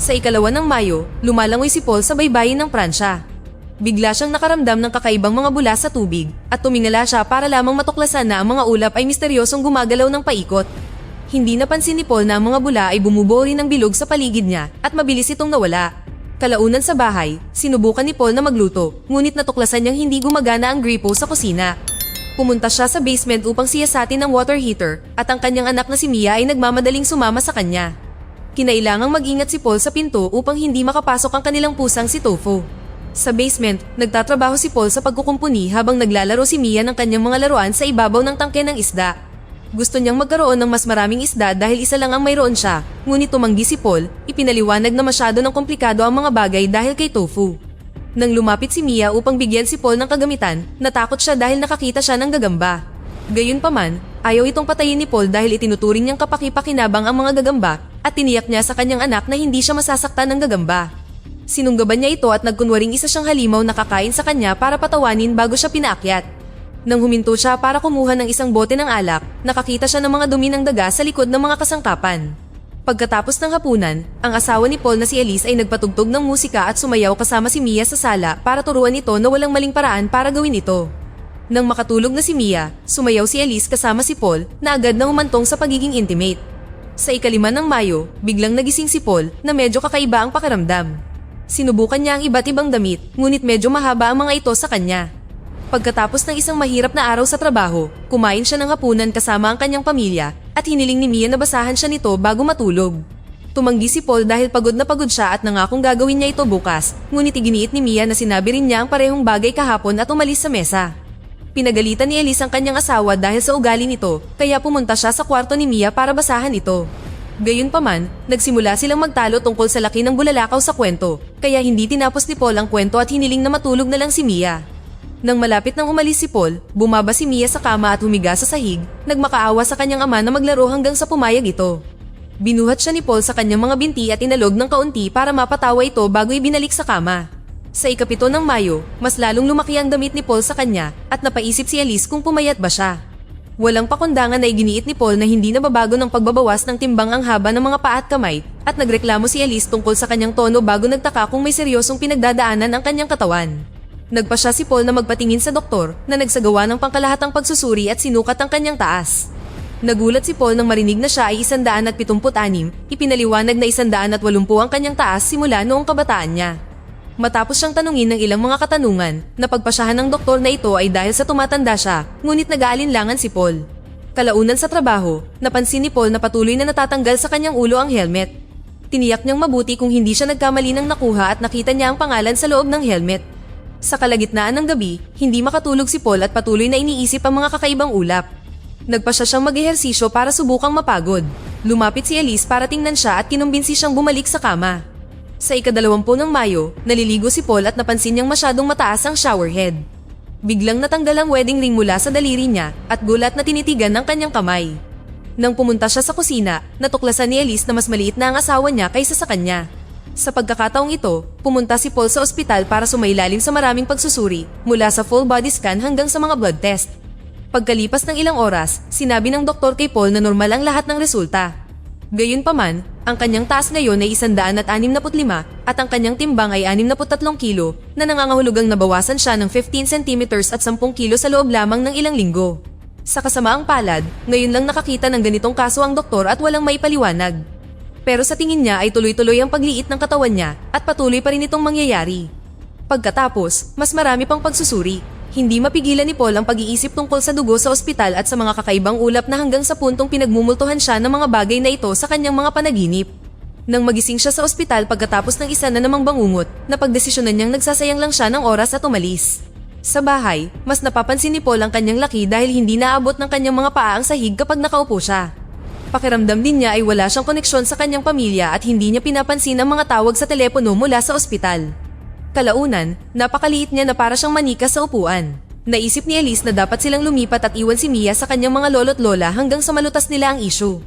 Sa ikalawa ng Mayo, lumalangoy si Paul sa baybayin ng Pransya. Bigla siyang nakaramdam ng kakaibang mga bula sa tubig at tumingala siya para lamang matuklasan na ang mga ulap ay misteryosong gumagalaw ng paikot. Hindi napansin ni Paul na ang mga bula ay bumubuo rin ng bilog sa paligid niya at mabilis itong nawala. Kalaunan sa bahay, sinubukan ni Paul na magluto, ngunit natuklasan niyang hindi gumagana ang gripo sa kusina. Pumunta siya sa basement upang siyasatin ang water heater at ang kanyang anak na si Mia ay nagmamadaling sumama sa kanya. Kinailangang mag-ingat si Paul sa pinto upang hindi makapasok ang kanilang pusang si Tofu. Sa basement, nagtatrabaho si Paul sa pagkukumpuni habang naglalaro si Mia ng kanyang mga laruan sa ibabaw ng tangke ng isda. Gusto niyang magkaroon ng mas maraming isda dahil isa lang ang mayroon siya, ngunit tumanggi si Paul, ipinaliwanag na masyado ng komplikado ang mga bagay dahil kay Tofu. Nang lumapit si Mia upang bigyan si Paul ng kagamitan, natakot siya dahil nakakita siya ng gagamba. Gayunpaman, ayaw itong patayin ni Paul dahil itinuturing niyang kapaki-pakinabang ang mga gagamba at tiniyak niya sa kanyang anak na hindi siya masasaktan ng gagamba. Sinunggaban niya ito at nagkunwaring isa siyang halimaw na kakain sa kanya para patawanin bago siya pinaakyat. Nang huminto siya para kumuha ng isang bote ng alak, nakakita siya ng mga dumi ng daga sa likod ng mga kasangkapan. Pagkatapos ng hapunan, ang asawa ni Paul na si Elise ay nagpatugtog ng musika at sumayaw kasama si Mia sa sala para turuan ito na walang maling paraan para gawin ito. Nang makatulog na si Mia, sumayaw si Elise kasama si Paul na agad na humantong sa pagiging intimate. Sa ikalima ng Mayo, biglang nagising si Paul na medyo kakaiba ang pakiramdam. Sinubukan niya ang iba't ibang damit, ngunit medyo mahaba ang mga ito sa kanya. Pagkatapos ng isang mahirap na araw sa trabaho, kumain siya ng hapunan kasama ang kanyang pamilya at hiniling ni Mia na basahan siya nito bago matulog. Tumanggi si Paul dahil pagod na pagod siya at nangakong gagawin niya ito bukas, ngunit iginiit ni Mia na sinabi rin niya ang parehong bagay kahapon at umalis sa mesa. Pinagalitan ni Elise ang kanyang asawa dahil sa ugali nito, kaya pumunta siya sa kwarto ni Mia para basahan ito. Gayunpaman, nagsimula silang magtalo tungkol sa laki ng bulalakaw sa kwento, kaya hindi tinapos ni Paul ang kwento at hiniling na matulog na lang si Mia. Nang malapit nang umalis si Paul, bumaba si Mia sa kama at humiga sa sahig, nagmakaawa sa kanyang ama na maglaro hanggang sa pumayag ito. Binuhat siya ni Paul sa kanyang mga binti at inalog ng kaunti para mapatawa ito bago ibinalik sa kama. Sa ikapito ng Mayo, mas lalong lumaki ang damit ni Paul sa kanya at napaisip si Elise kung pumayat ba siya. Walang pakundangan na iginiit ni Paul na hindi nababago ng pagbabawas ng timbang ang haba ng mga paa at kamay at nagreklamo si Elise tungkol sa kanyang tono bago nagtaka kung may seryosong pinagdadaanan ang kanyang katawan. Nagpasya si Paul na magpatingin sa doktor na nagsagawa ng pangkalahatang pagsusuri at sinukat ang kanyang taas. Nagulat si Paul nang marinig na siya ay 176, ipinaliwanag na 180 ang kanyang taas simula noong kabataan niya. Matapos siyang tanungin ng ilang mga katanungan, napagpasyahan ng doktor na ito ay dahil sa tumatanda siya, ngunit nag-aalinlangan si Paul. Kalaunan sa trabaho, napansin ni Paul na patuloy na natatanggal sa kanyang ulo ang helmet. Tiniyak niyang mabuti kung hindi siya nagkamali ng nakuha at nakita niya ang pangalan sa loob ng helmet. Sa kalagitnaan ng gabi, hindi makatulog si Paul at patuloy na iniisip ang mga kakaibang ulap. Nagpasya siyang mag-ehersisyo para subukang mapagod. Lumapit si Elise para tingnan siya at kinumbinsi siyang bumalik sa kama. Sa ika-20 ng Mayo, naliligo si Paul at napansin niyang masyadong mataas ang shower head. Biglang natanggal ang wedding ring mula sa daliri niya at gulat na tinitigan ng kanyang kamay. Nang pumunta siya sa kusina, natuklasan ni Elise na mas maliit na ang asawa niya kaysa sa kanya. Sa pagkakataong ito, pumunta si Paul sa ospital para sumailalim sa maraming pagsusuri, mula sa full body scan hanggang sa mga blood test. Pagkalipas ng ilang oras, sinabi ng doktor kay Paul na normal ang lahat ng resulta. Gayunpaman, ang kanyang taas ngayon ay 165 at ang kanyang timbang ay 63 kilo na nangangahulugang nabawasan siya ng 15 centimeters at 10 kilo sa loob lamang ng ilang linggo. Sa kasamaang palad, ngayon lang nakakita ng ganitong kaso ang doktor at walang maipaliwanag. Pero sa tingin niya ay tuloy-tuloy ang pagliit ng katawan niya at patuloy pa rin itong mangyayari. Pagkatapos, mas marami pang pagsusuri. Hindi mapigilan ni Paul ang pag-iisip tungkol sa dugo sa ospital at sa mga kakaibang ulap na hanggang sa puntong pinagmumultuhan siya ng mga bagay na ito sa kanyang mga panaginip. Nang magising siya sa ospital pagkatapos ng isa na namang bangungot, napagdesisyonan niyang nagsasayang lang siya ng oras at umalis. Sa bahay, mas napapansin ni Paul ang kanyang laki dahil hindi naabot ng kanyang mga paa ang sahig kapag nakaupo siya. Pakiramdam din niya ay wala siyang koneksyon sa kanyang pamilya at hindi niya pinapansin ang mga tawag sa telepono mula sa ospital. Kalaunan, napakaliit niya na para siyang manika sa upuan. Naisip ni Elise na dapat silang lumipat at iwan si Mia sa kanyang mga lolo't lola hanggang sa malutas nila ang issue.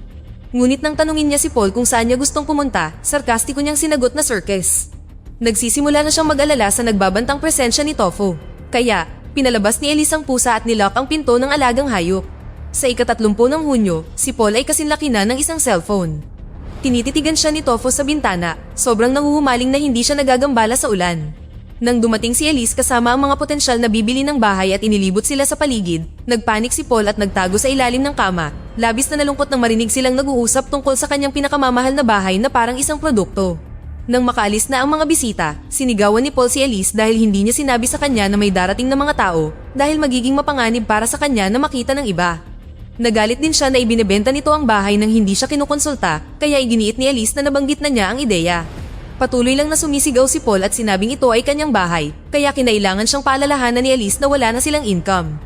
Ngunit nang tanungin niya si Paul kung saan niya gustong pumunta, sarkastiko niyang sinagot na circus. Nagsisimula na siyang mag-alala sa nagbabantang presensya ni Tofu. Kaya, pinalabas ni Elise ang pusa at nilock ang pinto ng alagang hayop. Sa ika-30 ng Hunyo, si Paul ay kasinlaki na ng isang cellphone. Tinititigan siya ni Tofu sa bintana, sobrang nanguhumaling na hindi siya nagagambala sa ulan. Nang dumating si Elise kasama ang mga potensyal na bibili ng bahay at inilibot sila sa paligid, nagpanik si Paul at nagtago sa ilalim ng kama. Labis na nalungkot nang marinig silang nag-uusap tungkol sa kanyang pinakamamahal na bahay na parang isang produkto. Nang makaalis na ang mga bisita, sinigawan ni Paul si Elise dahil hindi niya sinabi sa kanya na may darating na mga tao dahil magiging mapanganib para sa kanya na makita ng iba. Nagalit din siya na ibinebenta nito ang bahay nang hindi siya kinukonsulta, kaya iginiit ni Elise na nabanggit na niya ang ideya. Patuloy lang na sumisigaw si Paul at sinabing ito ay kanyang bahay, kaya kinailangan siyang paalalahanan ni Elise na wala na silang income.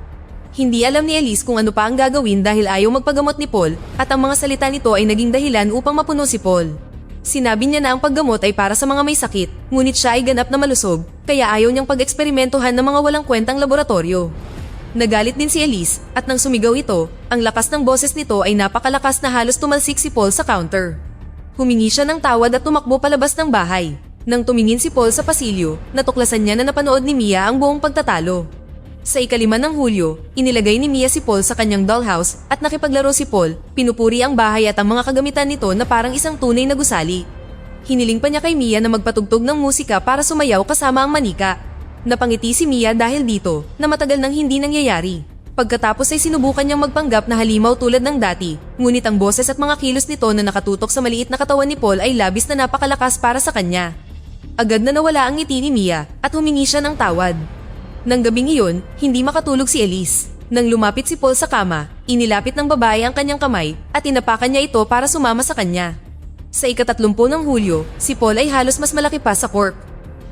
Hindi alam ni Elise kung ano pa ang gagawin dahil ayaw magpagamot ni Paul at ang mga salita nito ay naging dahilan upang mapuno si Paul. Sinabi niya na ang paggamot ay para sa mga may sakit, ngunit siya ay ganap na malusog, kaya ayaw niyang pag-eksperimentuhan ng mga walang kwentang laboratorio. Nagalit din si Elise at nang sumigaw ito, ang lakas ng boses nito ay napakalakas na halos tumalsik si Paul sa counter. Humingi siya ng tawad at tumakbo palabas ng bahay. Nang tumingin si Paul sa pasilyo, natuklasan niya na napanood ni Mia ang buong pagtatalo. Sa ika-5 ng Hulyo, inilagay ni Mia si Paul sa kanyang dollhouse at nakipaglaro si Paul, pinupuri ang bahay at ang mga kagamitan nito na parang isang tunay na gusali. Hiniling pa niya kay Mia na magpatugtog ng musika para sumayaw kasama ang manika. Napangiti si Mia dahil dito na matagal nang hindi nangyayari. Pagkatapos ay sinubukan niyang magpanggap na halimaw tulad ng dati, ngunit ang boses at mga kilos nito na nakatutok sa maliit na katawan ni Paul ay labis na napakalakas para sa kanya. Agad na nawala ang ngiti ni Mia at humingi siya ng tawad. Nang gabing iyon, hindi makatulog si Elise. Nang lumapit si Paul sa kama, inilapit ng babae ang kanyang kamay at inapakan niya ito para sumama sa kanya. Sa ika-30 ng Hulyo, si Paul ay halos mas malaki pa sa cork.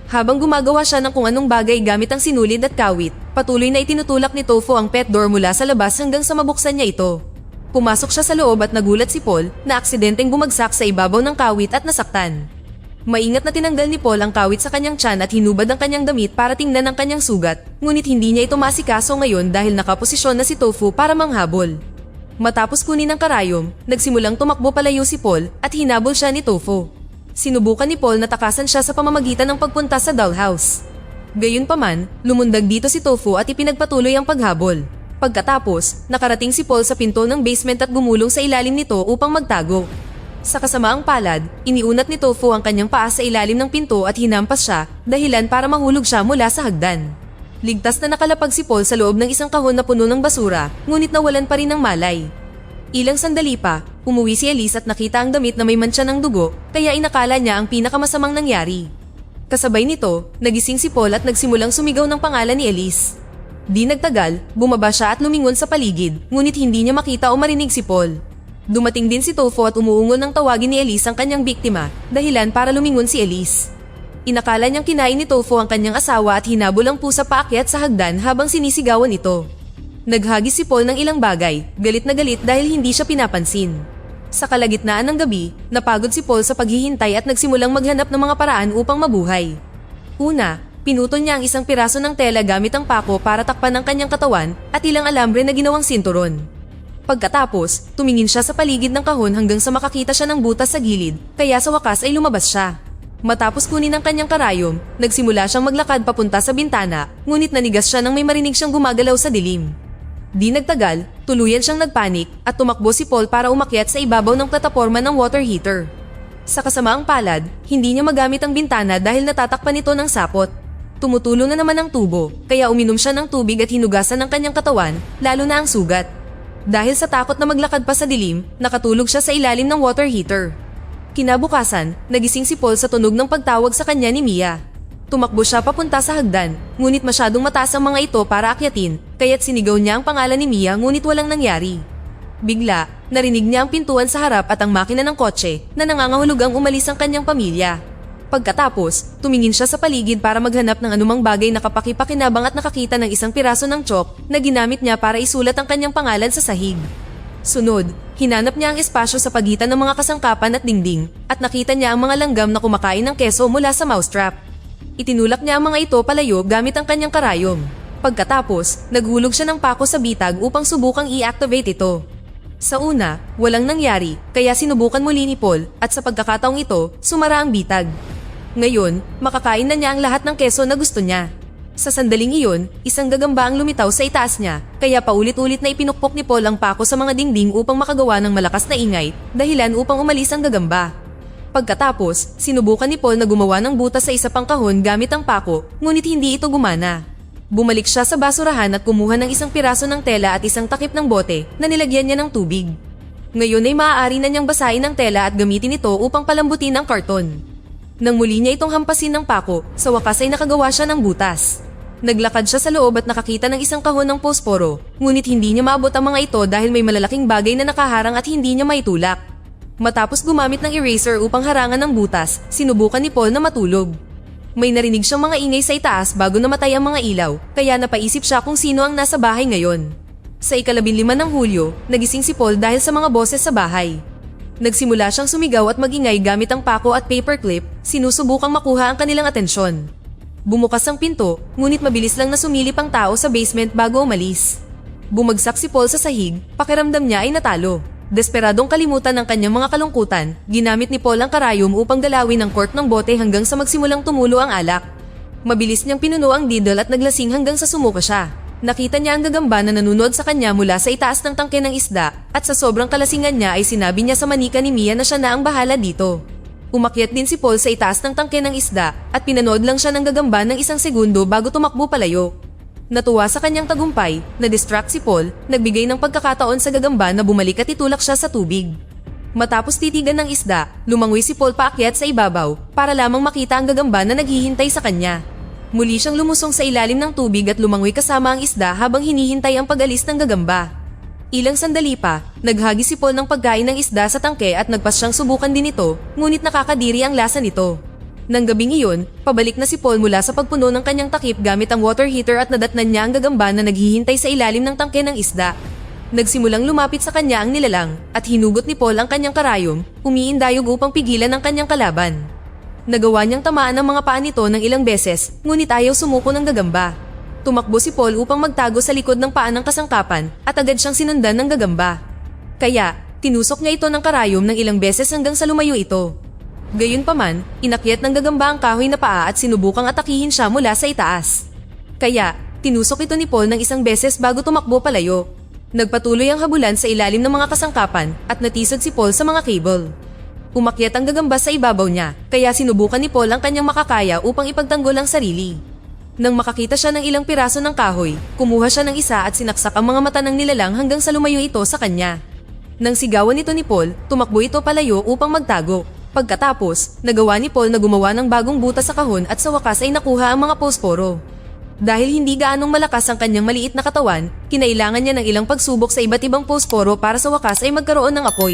Habang gumagawa siya ng kung anong bagay gamit ang sinulid at kawit, patuloy na itinutulak ni Tofu ang pet door mula sa labas hanggang sa mabuksan niya ito. Pumasok siya sa loob at nagulat si Paul na aksidenteng bumagsak sa ibabaw ng kawit at nasaktan. Maingat na tinanggal ni Paul ang kawit sa kanyang tiyan at hinubad ang kanyang damit para tingnan ang kanyang sugat, ngunit hindi niya ito masikaso ngayon dahil nakaposisyon na si Tofu para manghabol. Matapos kunin ang karayom, nagsimulang tumakbo palayo si Paul at hinabol siya ni Tofu. Sinubukan ni Paul na takasan siya sa pamamagitan ng pagpunta sa dollhouse. Gayunpaman, lumundag dito si Tofu at ipinagpatuloy ang paghabol. Pagkatapos, nakarating si Paul sa pinto ng basement at gumulong sa ilalim nito upang magtago. Sa kasamaang palad, iniunat ni Tofu ang kanyang paa sa ilalim ng pinto at hinampas siya, dahilan para mahulog siya mula sa hagdan. Ligtas na nakalapag si Paul sa loob ng isang kahon na puno ng basura, ngunit nawalan pa rin ng malay. Ilang sandali pa, umuwi si Elise at nakita ang damit na may mantsa ng dugo, kaya inakala niya ang pinakamasamang nangyari. Kasabay nito, nagising si Paul at nagsimulang sumigaw ng pangalan ni Elise. Di nagtagal, bumaba siya at lumingon sa paligid, ngunit hindi niya makita o marinig si Paul. Dumating din si Tofu at umuungol ng tawagin ni Elise ang kanyang biktima, dahilan para lumingon si Elise. Inakala niyang kinain ni Tofu ang kanyang asawa at hinabol ang pusa paakyat sa hagdan habang sinisigawan ito. Naghagis si Paul ng ilang bagay, galit na galit dahil hindi siya pinapansin. Sa kalagitnaan ng gabi, napagod si Paul sa paghihintay at nagsimulang maghanap ng mga paraan upang mabuhay. Una, pinutol niya ang isang piraso ng tela gamit ang pako para takpan ang kanyang katawan at ilang alambre na ginawang sinturon. Pagkatapos, tumingin siya sa paligid ng kahon hanggang sa makakita siya ng butas sa gilid, kaya sa wakas ay lumabas siya. Matapos kunin ang kanyang karayom, nagsimula siyang maglakad papunta sa bintana, ngunit nanigas siya nang may marinig siyang gumagalaw sa dilim. Di nagtagal, tuluyan siyang nagpanik at tumakbo si Paul para umakyat sa ibabaw ng plataporma ng water heater. Sa kasamaang palad, hindi niya magamit ang bintana dahil natatakpan ito ng sapot. Tumutulo na naman ang tubo, kaya uminom siya ng tubig at hinugasan ng kanyang katawan, lalo na ang sugat. Dahil sa takot na maglakad pa sa dilim, nakatulog siya sa ilalim ng water heater. Kinabukasan, nagising si Paul sa tunog ng pagtawag sa kanya ni Mia. Tumakbo siya papunta sa hagdan, ngunit masyadong mataas ang mga ito para akyatin, kaya't sinigaw niya ang pangalan ni Mia ngunit walang nangyari. Bigla, narinig niya ang pintuan sa harap at ang makina ng kotse na nangangahulugang umalis ang kanyang pamilya. Pagkatapos, tumingin siya sa paligid para maghanap ng anumang bagay na kapakipakinabang at nakakita ng isang piraso ng chalk na ginamit niya para isulat ang kanyang pangalan sa sahig. Sunod, hinanap niya ang espasyo sa pagitan ng mga kasangkapan at dingding at nakita niya ang mga langgam na kumakain ng keso mula sa mousetrap. Itinulak niya ang mga ito palayo gamit ang kanyang karayom. Pagkatapos, naghulog siya ng pako sa bitag upang subukang i-activate ito. Sa una, walang nangyari, kaya sinubukan muli ni Paul at sa pagkakataong ito, sumara ang bitag. Ngayon, makakain na niya ang lahat ng keso na gusto niya. Sa sandaling iyon, isang gagamba ang lumitaw sa itaas niya, kaya paulit-ulit na ipinukpok ni Paul ang pako sa mga dingding upang makagawa ng malakas na ingay, dahilan upang umalis ang gagamba. Pagkatapos, sinubukan ni Paul na gumawa ng butas sa isa pang kahon gamit ang pako, ngunit hindi ito gumana. Bumalik siya sa basurahan at kumuha ng isang piraso ng tela at isang takip ng bote na nilagyan niya ng tubig. Ngayon ay maaari na niyang basahin ang tela at gamitin ito upang palambutin ang karton. Nang muli niya itong hampasin ng pako, sa wakas ay nakagawa siya ng butas. Naglakad siya sa loob at nakakita ng isang kahon ng posporo, ngunit hindi niya maabot ang mga ito dahil may malalaking bagay na nakaharang at hindi niya maitulak. Matapos gumamit ng eraser upang harangan ng butas, sinubukan ni Paul na matulog. May narinig siyang mga ingay sa itaas bago namatay ang mga ilaw, kaya napaisip siya kung sino ang nasa bahay ngayon. Sa ika-15 ng Hulyo, nagising si Paul dahil sa mga boses sa bahay. Nagsimula siyang sumigaw at magingay gamit ang pako at paperclip, sinusubukang makuha ang kanilang atensyon. Bumukas ang pinto, ngunit mabilis lang na sumilip ang tao sa basement bago umalis. Bumagsak si Paul sa sahig, pakiramdam niya ay natalo. Desperadong kalimutan ng kanyang mga kalungkutan, ginamit ni Paul ang karayom upang dalawin ang cork ng bote hanggang sa magsimulang tumulo ang alak. Mabilis niyang pinuno ang needle at naglasing hanggang sa sumuka siya. Nakita niya ang gagamba na nanunod sa kanya mula sa itaas ng tangke ng isda at sa sobrang kalasingan niya ay sinabi niya sa manika ni Mia na siya na ang bahala dito. Umakyat din si Paul sa itaas ng tangke ng isda at pinanood lang siya ng gagamba ng 1 segundo bago tumakbo palayo. Natuwa sa kanyang tagumpay, na-distract si Paul, nagbigay ng pagkakataon sa gagamba na bumalik at itulak siya sa tubig. Matapos titigan ng isda, lumangoy si Paul paakyat sa ibabaw para lamang makita ang gagamba na naghihintay sa kanya. Muli siyang lumusong sa ilalim ng tubig at lumangoy kasama ang isda habang hinihintay ang pag-alis ng gagamba. Ilang sandali pa, naghagi si Paul ng pagkain ng isda sa tangke at nagpas siyang subukan din ito, ngunit nakakadiri ang lasa nito. Nang gabing iyon, pabalik na si Paul mula sa pagpuno ng kanyang takip gamit ang water heater at nadatnan niya ang gagamba na naghihintay sa ilalim ng tangke ng isda. Nagsimulang lumapit sa kanya ang nilalang at hinugot ni Paul ang kanyang karayom, umiindayog upang pigilan ang kanyang kalaban. Nagawa niyang tamaan ang mga paa nito ng ilang beses, ngunit ayaw sumuko ng gagamba. Tumakbo si Paul upang magtago sa likod ng paa ng kasangkapan at agad siyang sinundan ng gagamba. Kaya, tinusok niya ito ng karayom ng ilang beses hanggang sa lumayo ito. Gayunpaman, inakyat ng gagamba ang kahoy na paa at sinubukang atakihin siya mula sa itaas. Kaya, tinusok ito ni Paul ng 1 beses bago tumakbo palayo. Nagpatuloy ang habulan sa ilalim ng mga kasangkapan at natisod si Paul sa mga cable. Umakyat ang gagamba sa ibabaw niya, kaya sinubukan ni Paul ang kanyang makakaya upang ipagtanggol ang sarili. Nang makakita siya ng ilang piraso ng kahoy, kumuha siya ng isa at sinaksak ang mga mata ng nilalang hanggang sa lumayo ito sa kanya. Nang sigawan nito ni Paul, tumakbo ito palayo upang magtago. Pagkatapos, nagawa ni Paul na gumawa ng bagong butas sa kahon at sa wakas ay nakuha ang mga posporo. Dahil hindi gaanong malakas ang kanyang maliit na katawan, kinailangan niya ng ilang pagsubok sa iba't ibang posporo para sa wakas ay magkaroon ng apoy.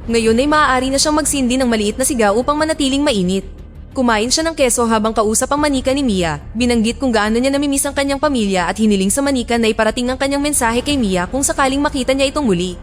Ngayon ay maaari na siyang magsindi ng maliit na siga upang manatiling mainit. Kumain siya ng keso habang kausap ang manika ni Mia, binanggit kung gaano niya namimiss ang kanyang pamilya at hiniling sa manika na iparating ang kanyang mensahe kay Mia kung sakaling makita niya itong muli.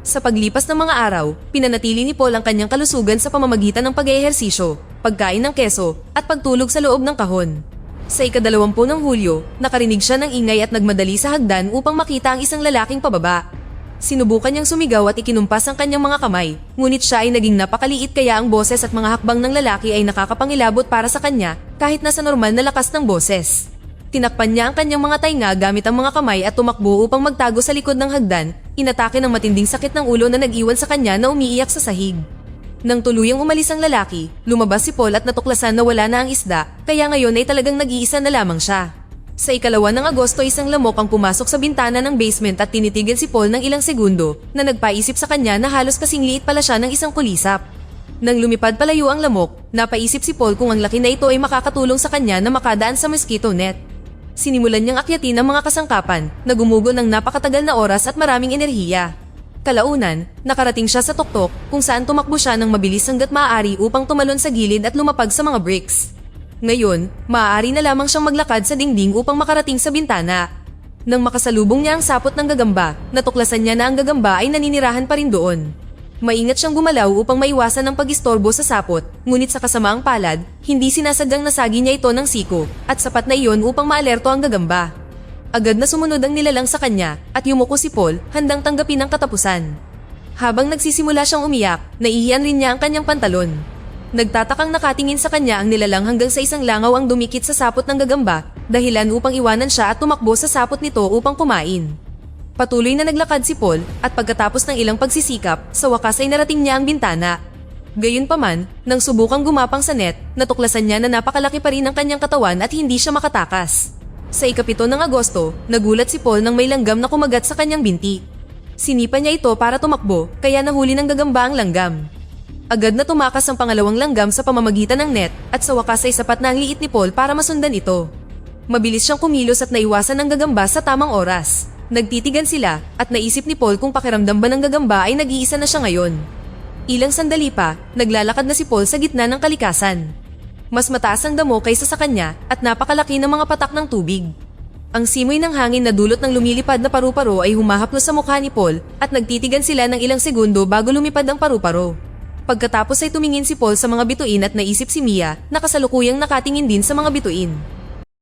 Sa paglipas ng mga araw, pinanatili ni Paul ang kanyang kalusugan sa pamamagitan ng pag-eehersisyo, pagkain ng keso, at pagtulog sa loob ng kahon. Sa ika-20 ng Hulyo, nakarinig siya ng ingay at nagmadali sa hagdan upang makita ang isang lalaking pababa. Sinubukan niyang sumigaw at ikinumpas ang kanyang mga kamay, ngunit siya ay naging napakaliit kaya ang boses at mga hakbang ng lalaki ay nakakapangilabot para sa kanya kahit nasa normal na lakas ng boses. Tinakpan niya ang kanyang mga tainga gamit ang mga kamay at tumakbo upang magtago sa likod ng hagdan, inatake ng matinding sakit ng ulo na nag-iwan sa kanya na umiiyak sa sahig. Nang tuluyang umalis ang lalaki, lumabas si Paul at natuklasan na wala na ang isda, kaya ngayon ay talagang nag-iisa na lamang siya. Sa ika-2 ng Agosto, isang lamok ang pumasok sa bintana ng basement at tinitigan si Paul ng ilang segundo na nagpaisip sa kanya na halos kasing liit pala siya ng isang kulisap. Nang lumipad palayo ang lamok, napaisip si Paul kung ang laki na ito ay makakatulong sa kanya na makadaan sa mosquito net. Sinimulan niyang akyatin ang mga kasangkapan na gumugo ng napakatagal na oras at maraming enerhiya. Kalaunan, nakarating siya sa tuktok kung saan tumakbo siya ng mabilis hanggat maaari upang tumalon sa gilid at lumapag sa mga bricks. Ngayon, maaari na lamang siyang maglakad sa dingding upang makarating sa bintana. Nang makasalubong niya ang sapot ng gagamba, natuklasan niya na ang gagamba ay naninirahan pa rin doon. Maingat siyang gumalaw upang maiwasan ang pag-istorbo sa sapot, ngunit sa kasamaang palad, hindi sinasadyang nasagi niya ito ng siko at sapat na iyon upang maalerto ang gagamba. Agad na sumunod ang nilalang sa kanya at yumuko si Paul handang tanggapin ang katapusan. Habang nagsisimula siyang umiyak, naihiyan rin niya ang kanyang pantalon. Nagtatakang nakatingin sa kanya ang nilalang hanggang sa isang langaw ang dumikit sa sapot ng gagamba dahilan upang iwanan siya at tumakbo sa sapot nito upang kumain. Patuloy na naglakad si Paul at pagkatapos ng ilang pagsisikap, sa wakas ay narating niya ang bintana. Gayunpaman, nang subukang gumapang sa net, natuklasan niya na napakalaki pa rin ang kanyang katawan at hindi siya makatakas. Sa ika-7 ng Agosto, nagulat si Paul nang may langgam na kumagat sa kanyang binti. Sinipa niya ito para tumakbo, kaya nahuli ng gagamba ang langgam. Agad na tumakas ang pangalawang langgam sa pamamagitan ng net at sa wakas ay sapat na ang liit ni Paul para masundan ito. Mabilis siyang kumilos at naiwasan ng gagamba sa tamang oras. Nagtitigan sila at naisip ni Paul kung pakiramdam ba ng gagamba ay nag-iisa na siya ngayon. Ilang sandali pa, naglalakad na si Paul sa gitna ng kalikasan. Mas mataas ang damo kaysa sa kanya at napakalaki ng mga patak ng tubig. Ang simoy ng hangin na dulot ng lumilipad na paru-paro ay humahaplos sa mukha ni Paul at nagtitigan sila ng ilang segundo bago lumipad ang paru-paro. Pagkatapos ay tumingin si Paul sa mga bituin at naisip si Mia na kasalukuyang nakatingin din sa mga bituin.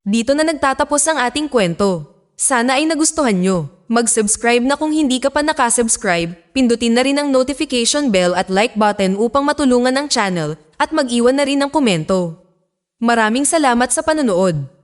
Dito na nagtatapos ang ating kwento. Sana ay nagustuhan nyo. Mag-subscribe na kung hindi ka pa nakasubscribe, pindutin na rin ang notification bell at like button upang matulungan ang channel at mag-iwan na rin ng komento. Maraming salamat sa panonood.